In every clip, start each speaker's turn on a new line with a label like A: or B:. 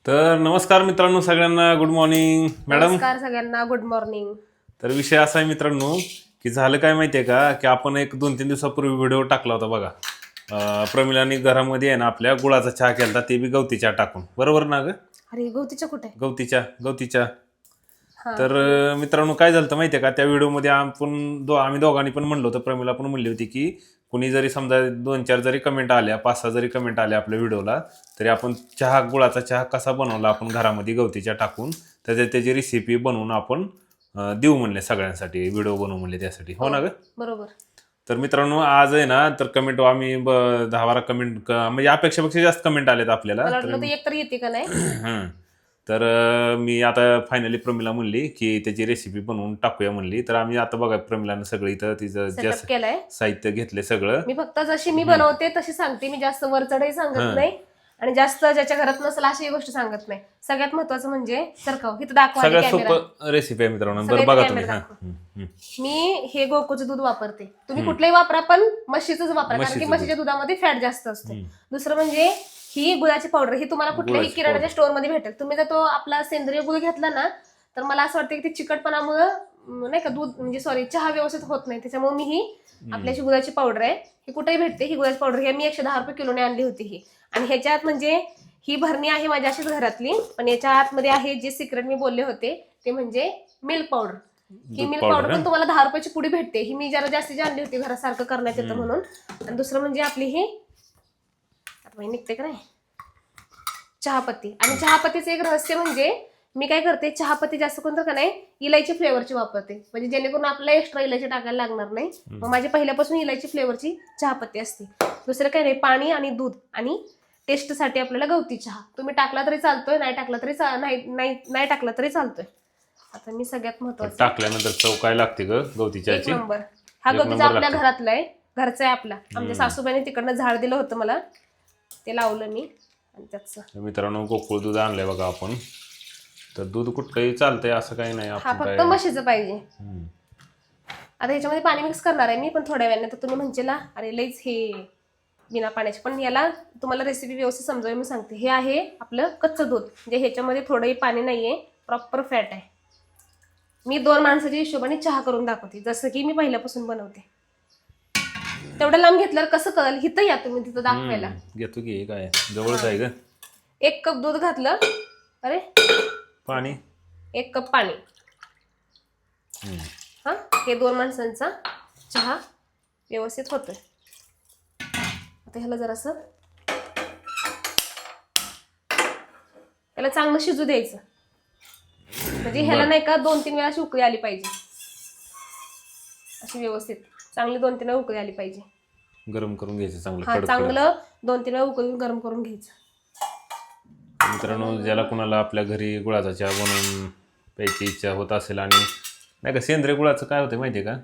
A: तर नमस्कार मित्रांनो, सगळ्यांना गुड मॉर्निंग. मॅडम,
B: नमस्कार सगळ्यांना, गुड मॉर्निंग.
A: तर विषय असा आहे मित्रांनो की झालं काय माहितीये का की आपण एक 2-3 दिवसापूर्वी व्हिडिओ टाकला होता बघा. प्रमिलाने घरामध्ये आहे ना आपल्या गुळाचा चहा केला, ते बी गवती चहा टाकून. बरोबर ना ग?
B: अरे गवतीच्या कुठे?
A: गवतीच्या.
B: हा.
A: तर मित्रांनो काय झालं माहितीये का, त्या व्हिडिओमध्ये आम्ही दोघांनी पण म्हणलो होतं, प्रमिला पण म्हणली होती की कुणी जरी समजा 2-4 जरी कमेंट आल्या, 5-6 जरी कमेंट आल्या आपल्या व्हिडिओला, तरी आपण गुळाचा चहा कसा बनवला आपण घरामध्ये गवतीच्या टाकून त्याची रेसिपी बनवून आपण देऊ म्हणले सगळ्यांसाठी, व्हिडिओ बनवू म्हणले त्यासाठी. हो ना ग?
B: बरोबर.
A: तर मित्रांनो आज आहे ना, तर कमेंट आम्ही 10-12 कमेंट म्हणजे अपेक्षापेक्षा जास्त कमेंट आलेत आपल्याला.
B: मला वाटलं एक तरी येते का नाही.
A: हं. तर मी आता फायनली प्रमिला म्हणली की त्याची रेसिपी बनवून टाकूया म्हणली. तर आम्ही आता बघा प्रमिलानं सगळं इथं तिचं
B: सेटअप केलाय.
A: साहित्य घेतले सगळं.
B: मी फक्त जशी मी बनवते तशी सांगते, मी जास्त वरचढही सांगत नाही आणि जास्त ज्याच्या घरात नसेल अशी गोष्ट सांगत नाही. सगळ्यात महत्वाचं म्हणजे सरकाव इथं दाखवा
A: सगळ्यात
B: कॅमेरा.
A: सोपं रेसिपी आहे मित्रांनो. बरं बघा तुम्ही.
B: मी हे गोकुळचं दूध वापरते. तुम्ही कुठलंही वापरा, पण म्हशीचंच वापरा, कारण की म्हशीच्या दुधामध्ये फॅट जास्त असते. दुसरं म्हणजे ही गुळाची पावडर, ही तुम्हाला कुठल्याही किराणाच्या स्टोअर मध्ये भेटेल. तुम्ही जर तो आपला सेंद्रिय गुळ घेतला ना, तर मला असं वाटतं की ते चिकटपणामुळे नाही का दूध म्हणजे चहा व्यवस्थित होत नाही. त्याच्यामुळे मी ही आपल्याची गुळाची पावडर आहे, ही कुठेही भेटते. ही गुळाची पावडर ही मी 110 रुपये किलोने आणली होती ही. आणि ह्याच्यात म्हणजे ही भरणी आहे माझ्या अशीच घरातली, पण याच्या आतमध्ये आहे जे सिक्रेट मी बोलले होते ते म्हणजे मिल्क पावडर. ही मिल्क पावडर पण तुम्हाला 10 रुपयाची पुडी भेटते. ही मी जरा जास्तीची आणली होती घरासारखं करण्यात येतं म्हणून. आणि दुसरं म्हणजे आपली ही आता निघते का नाही चहापत्ती. आणि चहापत्तीचं एक रहस्य म्हणजे मी काय करते, चहापत्ती जास्त कोणतं का नाही इलायची फ्लेवरची वापरते, म्हणजे जेणेकरून आपल्याला एक्स्ट्रा इलायची टाकायला लागणार नाही. मग माझी पहिल्यापासून इलायची फ्लेवरची चहापत्ती असते. दुसरं काय नाही, पाणी आणि दूध आणि टेस्टसाठी आपल्याला गवती चहा. तुम्ही टाकला तरी चालतोय, नाही टाकला तरी नाही टाकला तरी चालतोय. आता मी सगळ्यात महत्वाचं
A: टाकल्यानंतर चव काय लागते ग गवती चहाची?
B: एक नंबर. हा गवतीचा आपल्या घरातला आहे, घरचा आहे आपला. आमच्या सासूबाईने तिकडनं झाड दिलं होतं मला, ते लावलं मी. आणि त्याच
A: मित्रांनो गोकुळ दूध आणलंय बघा आपण. तर दूध कुठलंही चालतंय असं काही नाही.
B: हा फक्त म्हशीचं पाहिजे. आता ह्याच्यामध्ये पाणी मिक्स करणार आहे मी, पण थोड्या वेळाने. तर तुम्ही म्हणशीला अरे लईच हे बिना पाण्याचे, पण याला तुम्हाला रेसिपी व्यवस्थित समजावी मी सांगते. हे आहे आपलं कच्चं दूध, म्हणजे ह्याच्यामध्ये थोडंही पाणी नाहीये, प्रॉपर फॅट आहे. मी 2 माणसाच्या हिशोबाने चहा करून दाखवते, जसं की मी पहिल्यापासून बनवते. तेवढं लांब घेतल्यावर कसं कळेल, इथं या तुम्ही तिथं दाखवायला.
A: घेतो की काय जवळच आहे ग.
B: 1 कप दूध घातलं, अरे
A: पाणी
B: 1 कप पाणी. हा, हे 2 माणसांचा चहा व्यवस्थित होतोय. आता ह्याला जरासं त्याला चांगलं शिजू द्यायचं, म्हणजे ह्याला नाही का 2-3 वेळा अशी उकळी आली पाहिजे. अशी व्यवस्थित चांगली 2-3 वेळा उकळी आली पाहिजे.
A: गरम करून घ्यायचं चांगलं.
B: हा, चांगलं 2-3 वेळा उकळून गरम करून घ्यायचं.
A: मित्रांनो ज्याला कुणाला आपल्या घरी गुळाचा चहा बनवून प्यायची इच्छा होत असेल, आणि नाही का सेंद्रिय गुळाचं काय होतं माहिती आहे का,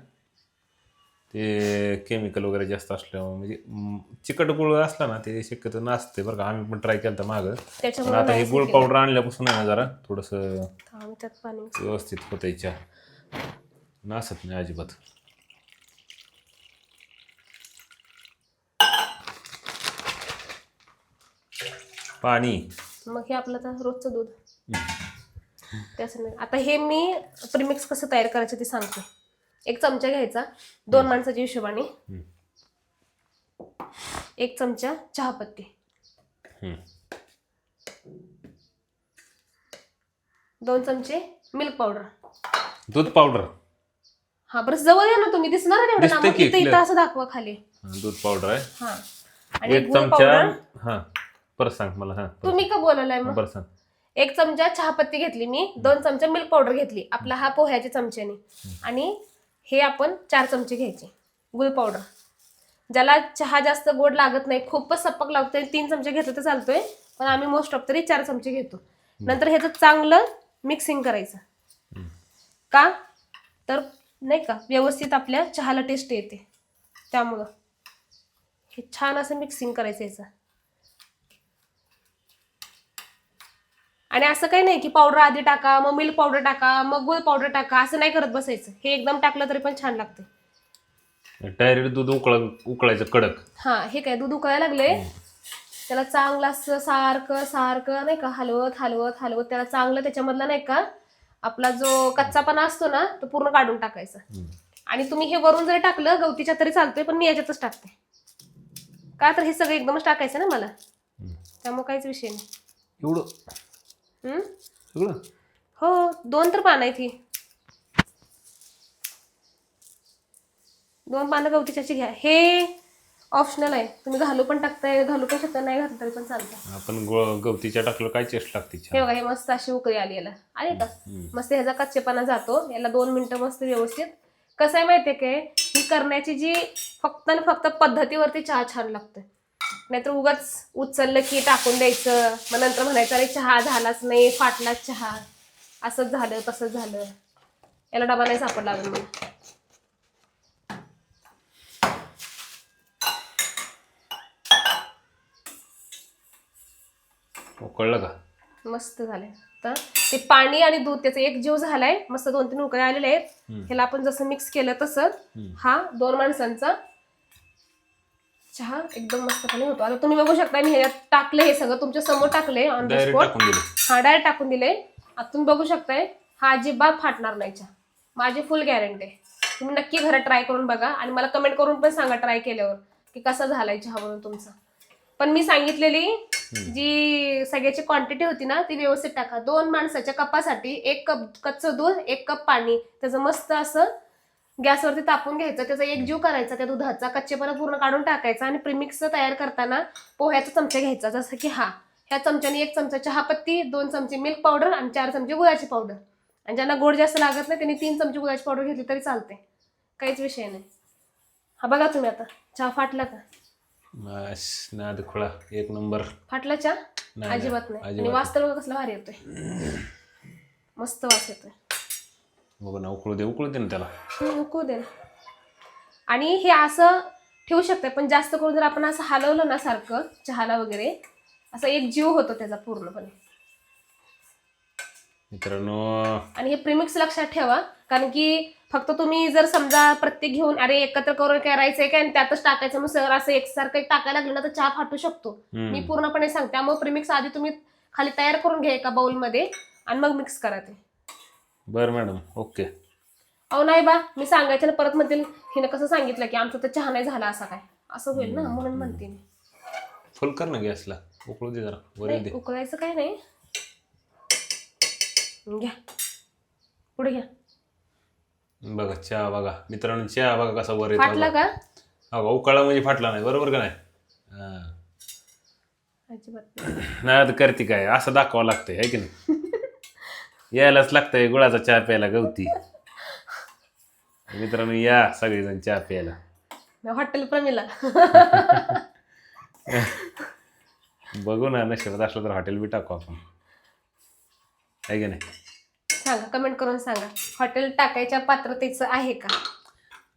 A: ते केमिकल वगैरे जास्त असल्यामुळे म्हणजे चिकट गुळ असला ना ते शक्यतो नासते बरं का. आम्ही पण ट्राय केलं मागं, पण आता हे गुळ पावडर आणल्यापासून आहे ना जरा थोडंसं
B: त्यात पाणी
A: व्यवस्थित होतं चहा, नासत नाही अजिबात. पाणी
B: मग हे आपलं आता रोजचं दूध त्याचं नाही. आता हे मी प्रीमिक्स कसं तयार करायचं ते सांगते. 1 चमचा घ्यायचा 2 माणसाच्या हिशोबाने. 1 चमचा चहापत्ती, 2 चमचे मिल्क पावडर.
A: दूध पावडर.
B: हा बरं जवळ या ना तुम्ही, दिसणार आहे एवढं लांब. इथं असं दाखवा खाली.
A: दूध पावडर आहे.
B: हा, आणि
A: 1 चमचा. हा परत सांग मला. हा
B: तुम्ही का बोललाय मग?
A: बरं सांग.
B: 1 चमचा चहापत्ती घेतली मी, 2 चमचा मिल्क पावडर घेतली आपला हा पोह्याच्या चमच्याने, आणि हे आपण 4 चमचे घ्यायचे गुळ पावडर. ज्याला चहा जास्त गोड लागत नाही, खूपच सपक लागतोय, 3 चमचे घेतलं तर चालतोय, पण आम्ही मोस्ट ऑफ तरी 4 चमचे घेतो. नंतर ह्याचं चांगलं मिक्सिंग करायचं. का तर नाही का व्यवस्थित आपल्या चहाला टेस्ट येते, त्यामुळं हे छान असं मिक्सिंग करायचं याचं. आणि असं काही नाही की पावडर आधी टाका, मग मिल्क पावडर टाका, मग गुळ पावडर टाका, असं नाही करत बसायचं. हे एकदम टाकलं तरी पण छान लागते.
A: डायरेक्ट दूध उकळायचं कडक.
B: हा, हे काय दूध उकळायला लागले, त्याला चांगलं असं सारखं सारखं नाही का हलवत हलवत हलवत त्याला चांगलं त्याच्यामधला नाही का आपला जो कच्चापणा असतो ना तो पूर्ण काढून टाकायचा. आणि तुम्ही हे वरून जरी टाकलं गवतीच्या तरी चालतोय, पण मी याच्यातच टाकते का तर हे सगळं एकदमच टाकायचं ना मला, त्यामुळे काहीच विषय नाही.
A: एवढं
B: हम्म?
A: सगळं
B: हो 2 तर पानं आहेत ही, 2 पानं गवतीच्याची घ्या. हे ऑप्शनल आहे, तुम्ही घालू पण टाकताय, घालू पण शकता, नाही घातलं तरी पण चालतं.
A: आपण गवतीच्या टाकलं काय टेस्ट लागते
B: हे बघा हे मस्त अशी उकळी आली याला, आली का मस्त, ह्याचा कच्चेपणा जातो. याला 2 मिनिटं मस्त व्यवस्थित. कसं आहे माहितीये काय, ही करण्याची जी फक्त आणि फक्त पद्धतीवरती चहा छान लागतोय. नाहीतर उगाच उचललं की टाकून द्यायचं, मग नंतर म्हणायचं अरे चहा झालाच नाही, फाटलाच चहा, असंच झालं तसंच झालं, याला डबा नाही सापडला अजून मला.
A: कळलं का?
B: मस्त झालंय. तर ते पाणी आणि दूध त्याचा एक जीव झालाय, मस्त 2-3 उकळ्या आलेले आहेत. ह्याला आपण जसं मिक्स केलं तसं हा 2 माणसांचा चहा एकदम मस्तपणे होतो. आता तुम्ही बघू शकता मी ह्याच्यात टाकले, हे सगळं तुमच्या समोर टाकले ऑन द
A: डायरेक्ट
B: स्पॉट.
A: टाकून दिलं.
B: हा डायरेक्ट टाकून दिले. आता तुम्ही बघू शकताय हा अजिबात फाटणार नाही चहा, माझी फुल गॅरंटी आहे. तुम्ही नक्की घरात ट्राय करून बघा आणि मला कमेंट करून पण सांगा ट्राय केल्यावर की कसा झालाय चहा म्हणून तुमचा. पण मी सांगितलेली जी सगळ्याची क्वांटिटी होती ना ती व्यवस्थित टाका. 2 माणसाच्या कपासाठी 1 कप कच्चं दूध, 1 कप पाणी, त्याचं मस्त असं गॅसवरती तापून घ्यायचं, त्याचा एक जीव करायचा, त्या दुधाचा कच्चेपणा पूर्ण काढून टाकायचा. आणि प्रीमिक्स तयार करताना पोह्याचा चमचा घ्यायचा, जसं की ह्या चमच्याने 1 चमचा चहापत्ती, 2 चमचे मिल्क पावडर आणि 4 चमचे गुळाची पावडर. आणि ज्यांना गोड जास्त लागत नाही त्यांनी 3 चमचे गुळाची पावडर घेतली तरी चालते, काहीच विषय नाही. हा बघा तुम्ही आता चहा फाटला का?
A: बस नाद खुळा, एक नंबर.
B: फाटला चहा?
A: नाही,
B: अजिबात नाही.
A: अजिबात
B: आणि वास तर बघा कसला भारी येतोय, मस्त वास येतोय.
A: बघू ना, उकळू दे ना त्याला.
B: उकळू दे ना. आणि हे असं ठेवू शकते, पण जास्त करून जर आपण असं हलवलं ना सारखं चहाला वगैरे, असं एक जीव होतो त्याचा पूर्णपणे.
A: मित्रांनो,
B: आणि हे प्रीमिक्स लक्षात ठेवा, कारण की फक्त तुम्ही जर समजा प्रत्येक घेऊन अरे एकत्र करून करायचंय काय आणि त्यातच टाकायचं मग सर असं एकसारखं टाकायला लागलं ना तर चहा फाटू शकतो. मी पूर्णपणे सांगते. त्यामुळे प्रीमिक्स आधी तुम्ही खाली तयार करून घ्या एका बाउलमध्ये आणि मग मिक्स करा ते.
A: बरं मॅडम, ओके.
B: अहो नाही बा, मी सांगायचं ना परत म्हणतील हिनं कसं सांगितलं की आमचं तर चहा नाही झाला असा काय, असं होईल ना, म्हणून म्हणते मी.
A: फुल कर ना गॅसला, उकळू दे जरा, वर दे.
B: उकळायचं काय नाही, घ्या पुढे घ्या.
A: बघा चहा, बघा मित्रांनो, चहा बघा कसा वर येतो.
B: फाटला का?
A: अगं उकळा म्हणजे फाटला नाही, बरोबर का नाही?
B: अजिबात
A: नाही आता करते काय, असं दाखवावं लागतंय है की नाही? यायलाच लागतंय गुळाचा चहा प्यायला गवती. मित्रांनो या सगळेजण चहा प्यायला.
B: हॉटेल प्रमिला.
A: बघू ना, नशिबात असलं तर हॉटेल बी टाकू आपण, आहे की नाही?
B: सांगा, कमेंट करून सांगा हॉटेल टाकायच्या पात्रतेचं आहे का?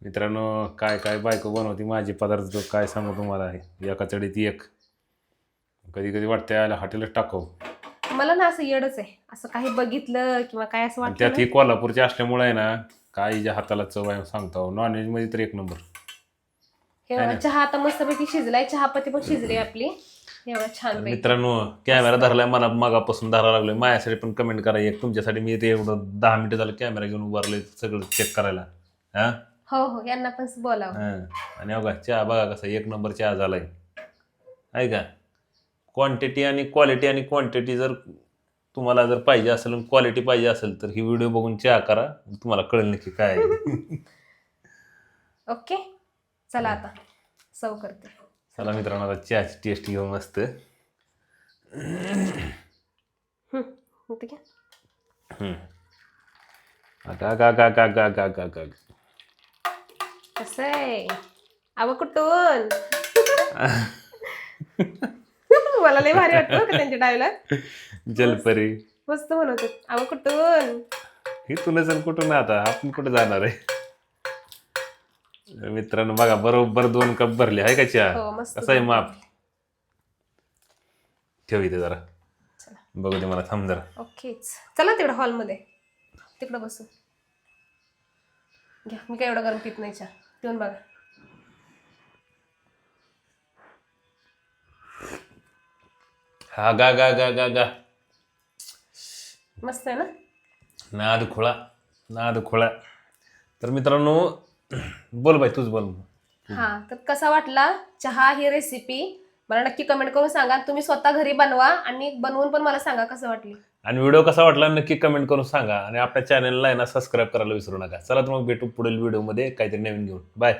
A: मित्रांनो, काय काय बायको बनवती माझे पदार्थ, काय सांगू तुम्हाला, एका चढीत एक. कधी कधी वाटतं यायला हॉटेलच टाकावं.
B: मला ना असं येडच आहे, असं काही बघितलं किंवा काय असं वाटतं
A: त्यात ही कोल्हापूरची असल्यामुळे आहे ना, काय ज्या हाताला चव आहे सांगतो, नॉनव्हेज मध्ये तर एक नंबर.
B: हे चहा आता मस्तपैकी शिजलाय, चहापत्ती पण शिजली आपली एवढा छान.
A: मित्रांनो, कॅमेरा धरलाय मला मगापासून धरायला लागलोय. माझ्यासाठी पण कमेंट करा एक, तुमच्यासाठी मी ते एवढं 10 मिनिटं झालं कॅमेरा घेऊन उभारलोय सगळं चेक करायला. हा
B: हो हो, यांना पण बोलावं.
A: आणि बघा चहा बघा कसा एक नंबर चहा झालाय, आहे का? क्वांटिटी आणि क्वालिटी, आणि क्वांटिटी जर तुम्हाला जर पाहिजे असेल आणि क्वालिटी पाहिजे असेल तर ही व्हिडिओ बघून चहा करा, तुम्हाला कळेल नक्की काय आहे.
B: ओके, चला आता सर्व करते.
A: चला मित्रांनो, आता चहाची टेस्ट घेऊ मस्त.
B: कसं आहे अव कुठून? मला लय भारी वाटतं का त्यांचे डायलॉग.
A: जलपरी
B: मस्त म्हणत अव कुठून,
A: इथूनच कुठून, आता आपण कुठे जाणार आहे? मित्रांनो बघा, बरोबर 2 कप भरले आहे का चहा. कसं आहे माप, ठेव इथे जरा, बघू दे मला, थांब जरा.
B: ओकेच, चला तिकडं हॉलमध्ये तिकडं बसू घ्या. मी काय एवढं गरम पित नाही चहा, पिऊन बघा.
A: हा गा गा गा गा गा
B: मस्त आहे ना.
A: नाद खोळा. तर मित्रांनो बोल बाई तूच बोल.
B: हा, तर कसा वाटला चहा ही रेसिपी मला नक्की कमेंट करून सांगा. तुम्ही स्वतः घरी बनवा आणि बनवून पण मला सांगा कसं वाटली.
A: आणि व्हिडिओ कसा वाटला नक्की कमेंट करून सांगा आणि आपल्या चॅनलला आहे ना सबस्क्राईब करायला विसरू नका. चला तर मग भेटू पुढील व्हिडिओमध्ये काहीतरी नवीन घेऊन. बाय.